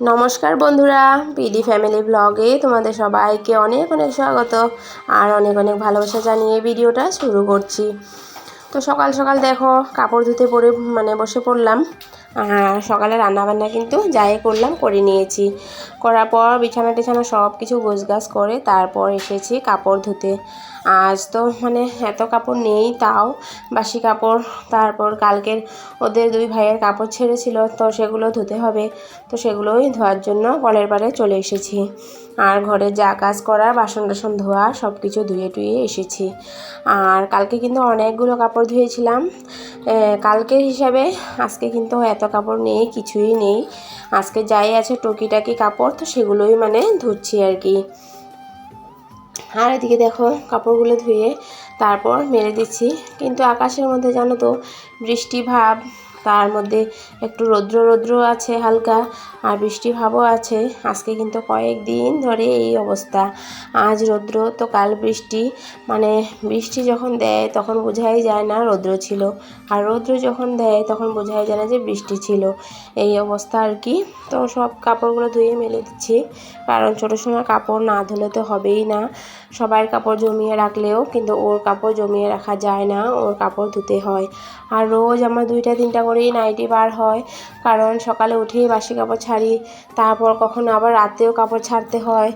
নমস্কার বন্ধুরা, PD family ব্লগে তোমাদের সবাইকে অনেক অনেক স্বাগত আর অনেক অনেক ভালোবাসা জানিয়ে ভিডিওটা শুরু করছি। তো সকাল সকাল দেখো কাপড় ধুতে পরে বসে পড়লাম। আর সকালে রান্নাবান্না কিন্তু যাই করলাম করে নিয়েছি। করার পর বিছানা টিছানা সব কিছু গোছগাছ করে তারপর এসেছি কাপড় ধুতে। আজ তো এত কাপড় নেই, তাও বাসি কাপড়, তারপর কালকের ওদের দুই ভাইয়ের কাপড় ছেড়েছিল, তো সেগুলো ধুতে হবে। তো সেগুলোই ধোয়ার জন্য কলের পাড়ে চলে এসেছি। আর ঘরে যা কাজ করা, বাসন টাসন ধোয়া সব কিছু ধুয়ে টুয়ে এসেছি। আর কালকে কিন্তু অনেকগুলো কাপড় ধুয়েছিলাম। কালকের হিসাবে আজকে কিন্তু এত কাপড় নেই, কিছুই নেই। আজকে যাই আছে টুকিটাকি কাপড়, তো সেগুলোই ধুচ্ছি আর কি। আর এদিকে দেখো কাপড়গুলো ধুয়ে তারপর মেলে দিচ্ছি। কিন্তু আকাশের মধ্যে জানো তো বৃষ্টি ভাব, তার মধ্যে একটু রৌদ্র রৌদ্র আছে হালকা, আর বৃষ্টি ভাবও আছে। আজকে কিন্তু কয়েকদিন ধরে এই অবস্থা। আজ রৌদ্র তো কাল বৃষ্টি। বৃষ্টি যখন দেয় তখন বোঝাই যায় না রৌদ্র ছিল, আর রৌদ্র যখন দেয় তখন বোঝাই যায় না যে বৃষ্টি ছিল। এই অবস্থা আর কি। তো সব কাপড়গুলো ধুয়ে মেলে দিচ্ছি, কারণ ছোটো সময় কাপড় না ধুলে তো হবেই না। সবার কাপড় জমিয়ে রাখলেও কিন্তু ওর কাপড় জমিয়ে রাখা যায় না, ওর কাপড় ধুতে হয়। আর রোজ আমার 2-3টা করেই নাইটি বার হয়, কারণ সকালে উঠেই বাসি কাপড় ছাড়ি, তারপর কখনো আবার রাতেও কাপড় ছাড়তে হয়।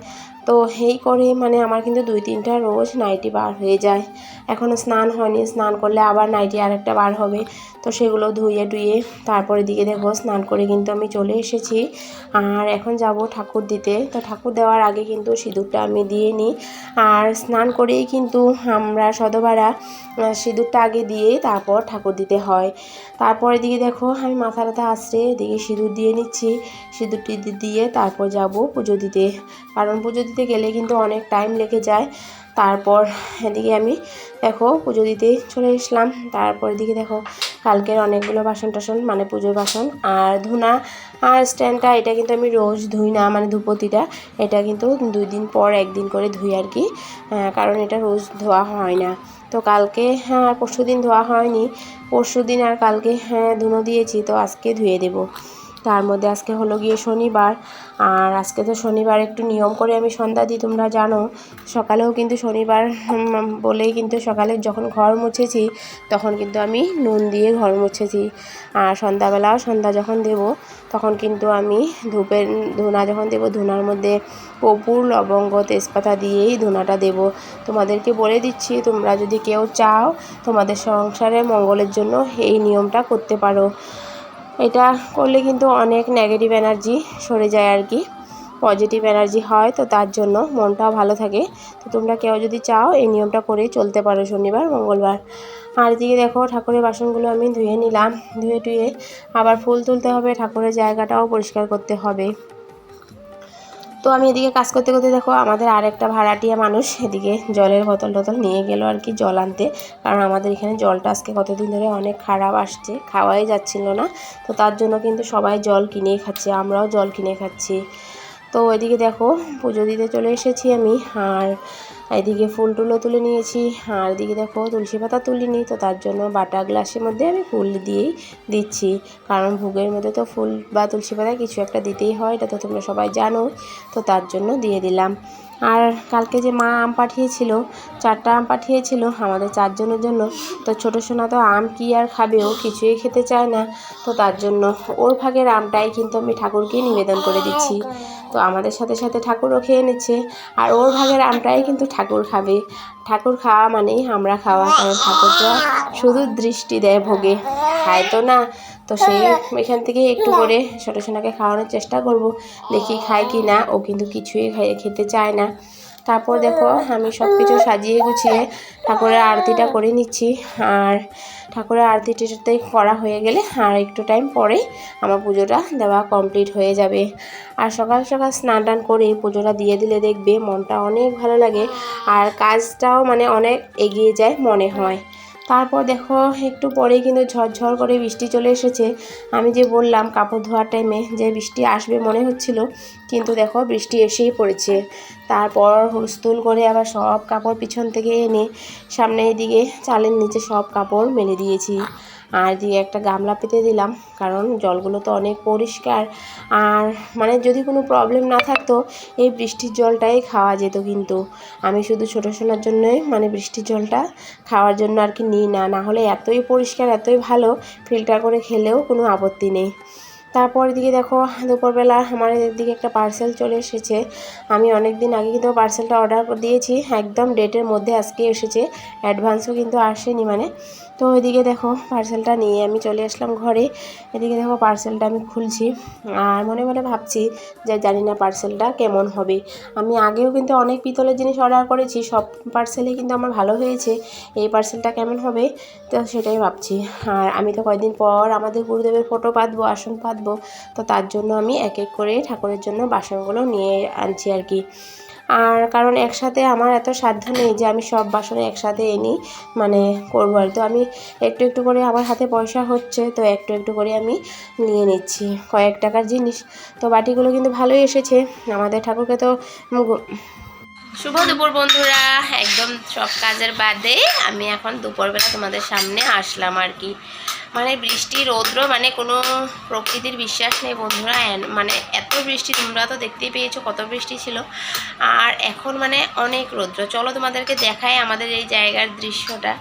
তো এই করে আমার কিন্তু 2-3টা রোজ নাইটি বার হয়ে যায়। এখনও স্নান হয়নি, স্নান করলে আবার নাইটি আরেকটা বার হবে। তো সেগুলো ধুয়ে টুয়ে তারপরে দিকে দেখো স্নান করে কিন্তু আমি চলে এসেছি। আর এখন যাব ঠাকুর দিতে। তো ঠাকুর দেওয়ার আগে কিন্তু সিঁদুরটা আমি দিয়ে নিই। আর স্নান করেই কিন্তু আমরা সধবারা সিঁদুরটা আগে দিয়ে তারপর ঠাকুর দিতে হয়। তারপরে দিকে দেখো আমি মাথা ব্যথা আছড়ে এদিকে সিঁদুর দিয়ে নিচ্ছি। সিঁদুরটি দিয়ে তারপর যাব পুজো দিতে, কারণ পুজো দিতে গেলে কিন্তু অনেক টাইম লেগে যায়। তারপর এদিকে আমি দেখো পুজো দিতে চলে আসলাম। তারপর দিকে দেখো কালকের অনেকগুলো বাসন টাসন পুজোর বাসন আর ধুনা আর স্ট্যান্ডটা, এটা কিন্তু আমি রোজ ধুই না, ধূপতিটা এটা কিন্তু 2 দিন পর 1 দিন করে ধুই আর কি। কারণ এটা রোজ ধোয়া হয় না। তো কালকে পরশু দিন ধোয়া হয়নি, পরশু দিন আর কালকে ধুনো দিয়েছি, তো আজকে ধুয়ে দেব। তার মধ্যে আজকে হলো গিয়ে শনিবার, আর আজকে তো শনিবার একটু নিয়ম করে আমি সন্ধ্যা দিই, তোমরা জানো। সকালেও কিন্তু শনিবার বলেই কিন্তু সকালে যখন ঘর মুছেছি তখন কিন্তু আমি নুন দিয়ে ঘর মুছেছি। আর সন্ধ্যাবেলাও সন্ধ্যা যখন দেব তখন কিন্তু আমি ধুনা যখন দেব, ধুনার মধ্যে কর্পূর, লবঙ্গ, তেজপাতা দিয়েই ধুনাটা দেব। তোমাদেরকে বলে দিচ্ছি, তোমরা যদি কেউ চাও তোমাদের সংসারে মঙ্গলের জন্য এই নিয়মটা করতে পারো। এটা করলে কিন্তু অনেক নেগেটিভ এনার্জি সরে যায় আর কি, পজিটিভ এনার্জি হয়, তো তার জন্য মনটাও ভালো থাকে। তো তোমরা কেউ যদি চাও এই নিয়মটা করেই চলতে পারো শনিবার মঙ্গলবার। আর এদিকে দেখো ঠাকুরের বাসনগুলো আমি ধুয়ে নিলাম। ধুয়ে টুয়ে আবার ফুল তুলতে হবে, ঠাকুরের জায়গাটাও পরিষ্কার করতে হবে। তো আমি এদিকে কাজ করতে করতে দেখো আমাদের আরেকটা ভাড়াটিয়া মানুষ এদিকে জলের বোতল টোতল নিয়ে গেল আর কি জল আনতে, কারণ আমাদের এখানে জলটা আজকে কতদিন ধরে অনেক খারাপ আসছে, খাওয়াই যাচ্ছিল না। তো তার জন্য কিন্তু সবাই জল কিনেই খাচ্ছে, আমরাও জল কিনে খাচ্ছি। তো এদিকে দেখো পুজো দিতে চলে এসেছি আমি। আর এদিকে ফুল টুলও তুলে নিয়েছি। আর এদিকে দেখো তুলসী পাতা তুলিনি, তো তার জন্য বাটা গ্লাসের মধ্যে আমি ফুল দিয়েই দিচ্ছি, কারণ ভোগের মধ্যে তো ফুল বা তুলসী পাতা কিছু একটা দিতেই হয়, এটা তো তোমরা সবাই জানো। তো তার জন্য দিয়ে দিলাম। আর কালকে যে মা আম পাঠিয়েছিল, 4টা আম পাঠিয়েছিল আমাদের 4 জনের জন্য। তো ছোটো সোনা তো আম কি আর খাবে, ও কিছুই খেতে চায় না। তো তার জন্য ওর ভাগের আমটাই কিন্তু আমি ঠাকুরকে নিবেদন করে দিচ্ছি। তো আমাদের সাথে সাথে ঠাকুরও খেয়ে নিচ্ছে, আর ওর ভাগের আমটাই কিন্তু ঠাকুর খাবে। ঠাকুর খাওয়া মানেই আমরা খাওয়া, কারণ ঠাকুরটা শুধু দৃষ্টি দেয়, ভোগে খায় তো না। তো সেই এখান থেকে একটু করে ছোটো সোনাকে খাওয়ানোর চেষ্টা করব, দেখি খায় কি না। ও কিন্তু কিছুই খেতে চায় না। তারপর দেখো আমি সব কিছু সাজিয়ে গুছিয়ে ঠাকুরের আরতিটা করে নিচ্ছি। আর ঠাকুরের আরতিটাতেই করা হয়ে গেলে আর একটু টাইম পরেই আমার পুজোটা দেওয়া কমপ্লিট হয়ে যাবে। আর সকাল সকাল স্নান টান করে পুজোটা দিয়ে দিলে দেখবে মনটা অনেক ভালো লাগে, আর কাজটাও অনেক এগিয়ে যায় মনে হয়। তারপর দেখো একটু পরেই কিন্তু ঝরঝর করে বৃষ্টি চলে এসেছে। আমি যে বললাম কাপড় ধোয়ার টাইমে যে বৃষ্টি আসবে মনে হচ্ছিল, কিন্তু দেখো বৃষ্টি এসেই পড়েছে। তারপর হুলস্থুল করে আবার সব কাপড় পিছন থেকে এনে সামনে এদিকে চালের নিচে সব কাপড় মেলে দিয়েছি। আর দিয়ে একটা গামলা পেতে দিলাম, কারণ জলগুলো তো অনেক পরিষ্কার। আর মানে যদি কোনো প্রবলেম না থাকতো এই বৃষ্টির জলটাই খাওয়া যেত, কিন্তু আমি শুধু ছোটো সোনার জন্যই মানে বৃষ্টির জলটা খাওয়ার জন্য আর কি নিই না, না হলে এতই পরিষ্কার এতই ভালো, ফিল্টার করে খেলেও কোনো আপত্তি নেই। তারপর এদিকে দেখো দুপুরবেলা আমার এদিকে একটা পার্সেল চলে এসেছে। আমি অনেক দিন আগে কিন্তু পার্সেলটা অর্ডার দিয়েছি, একদম ডেটের মধ্যে আজকে এসেছে, অ্যাডভান্সও কিন্তু আসেনি মানে। তো ওইদিকে দেখো পার্সেলটা নিয়ে আমি চলে আসলাম ঘরে। এদিকে দেখো পার্সেলটা আমি খুলছি আর মনে মনে ভাবছি যে জানি না পার্সেলটা কেমন হবে। আমি আগেও কিন্তু অনেক পিতলের জিনিস অর্ডার করেছি, সব পার্সেলই কিন্তু আমার ভালো হয়েছে, এই পার্সেলটা কেমন হবে তো সেটাই ভাবছি। আর আমি তো কয়েকদিন পর আমাদের গুরুদেবের ফটো পাতবো, আসন পাতবো, তো তার জন্য আমি এক এক করে ঠাকুরের জন্য বাসনগুলো নিয়ে আনছি আর কি। আর কারণ একসাথে আমার এত সাধ্য নেই যে আমি সব বাসনে একসাথে এনে মানে করবো আর, তো আমি একটু একটু করে, আমার হাতে পয়সা হচ্ছে তো একটু একটু করে আমি নিয়ে নিচ্ছি কয়েক টাকার জিনিস। তো বাটিগুলো কিন্তু ভালোই এসেছে, আমাদের ঠাকুরকে তো শুভ দুপুর বন্ধুরা, একদম সব কাজের বাদে আমি এখন দুপুরবেলা তোমাদের সামনে আসলাম আর কি। মানে বৃষ্টি রৌদ্র মানে কোনো প্রকৃতির বিশ্বাস নেই বন্ধুরা, মানে এত বৃষ্টি, তোমরা তো দেখতেই পেয়েছো কত বৃষ্টি ছিল, আর এখন মানে অনেক রৌদ্র। চলো তোমাদেরকে দেখাই আমাদের এই জায়গার দৃশ্যটা।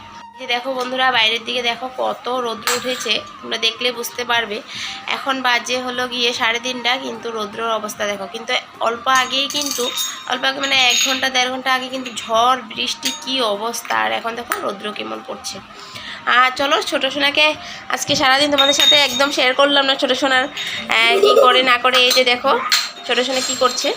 দেখো বন্ধুরা, বাইরের দিকে দেখো কত রৌদ্র উঠেছে, তোমরা দেখলে বুঝতে পারবে। এখন বাজে হলো গিয়ে 3:30, কিন্তু রৌদ্রের অবস্থা দেখো। কিন্তু অল্প আগেই কিন্তু অল্প আগে মানে 1 ঘন্টা 1.5 ঘন্টা আগে কিন্তু ঝড় বৃষ্টি কি অবস্থা, আর এখন দেখো রৌদ্র কেমন পড়ছে। আর চলো ছোটো সোনাকে আজকে সারাদিন তোমাদের সাথে একদম শেয়ার করলাম না, ছোটো সোনার কী করে না করে। এই যে দেখো ছোটো সোনা কী করছে,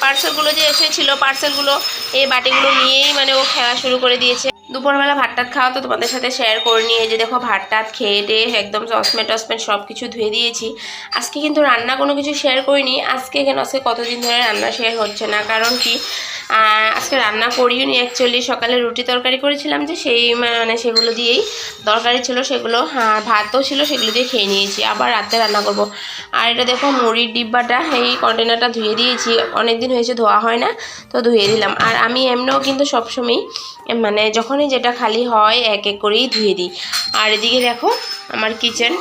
পার্সেলগুলো যে এসেছিলো পার্সেলগুলো এই বাটিগুলো নিয়েই মানে ও খেলা শুরু করে দিয়েছে। দুপুরবেলা ভাত টাত খাওয়া তো তোমাদের সাথে শেয়ার করে নিয়ে যে দেখো ভাত টাত খেয়ে টেয়ে একদম চসমেট টসমেট সব কিছু ধুয়ে দিয়েছি। আজকে কিন্তু রান্না কোনো কিছু শেয়ার করিনি, আজকে কেন আজকে কতদিন ধরে রান্না শেয়ার হচ্ছে না, কারণ কি আজকে রান্না করিও নি অ্যাকচুয়ালি। সকালে রুটি তরকারি করেছিলাম যে সেই মানে সেগুলো দিয়েই তরকারি ছিল, সেগুলো ভাতও ছিল, সেগুলো দিয়ে খেয়ে নিয়েছি। আবার রাতে রান্না করব। আর এটা দেখো মুড়ির ডিব্বাটা, এই কন্টেনারটা ধুয়ে দিয়েছি, অনেক দিন হয়েছে ধোয়া হয় না তো ধুয়ে দিলাম। আর আমি এমনিও কিন্তু সবসময় মানে যখনই যেটা খালি হয় এক এক করেই ধুয়ে দিই। আর এদিকে দেখো আমার কিচেন,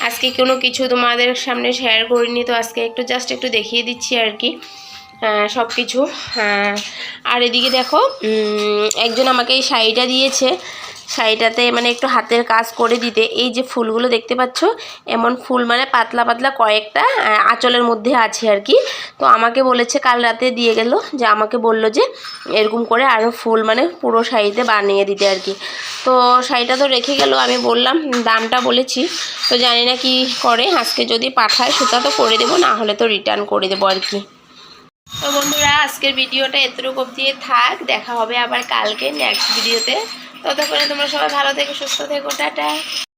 আজকে কোনো কিছু তোমাদের সামনে শেয়ার করিনি, তো আজকে একটু জাস্ট একটু দেখিয়ে দিচ্ছি আর কি সব কিছু। আর এদিকে দেখো একজন আমাকে এই শাড়িটা দিয়েছে, শাড়িটাতে মানে একটু হাতের কাজ করে দিতে। এই যে ফুলগুলো দেখতে পাচ্ছ, এমন ফুল মানে পাতলা পাতলা কয়েকটা আঁচলের মধ্যে আছে আর কি। তো আমাকে বলেছে, কাল রাতে দিয়ে গেল, যে আমাকে বলল যে এরকম করে আরও ফুল মানে পুরো শাড়িতে বানিয়ে দিতে আর কি। তো শাড়িটা তো রেখে গেল, আমি বললাম দামটা বলেছি, তো জানি না কি করে, আজকে যদি পাঠায় সেটা তো করে দেবো, না হলে তো রিটার্ন করে দেবো আর কি। তো বন্ধুরা আজকের ভিডিওটা এতটুকু অবধি থাক, দেখা হবে আবার কালকে নেক্সট ভিডিওতে। ততক্ষণে তোমরা সবাই ভালো থেকো, সুস্থ থেকো, টাটা।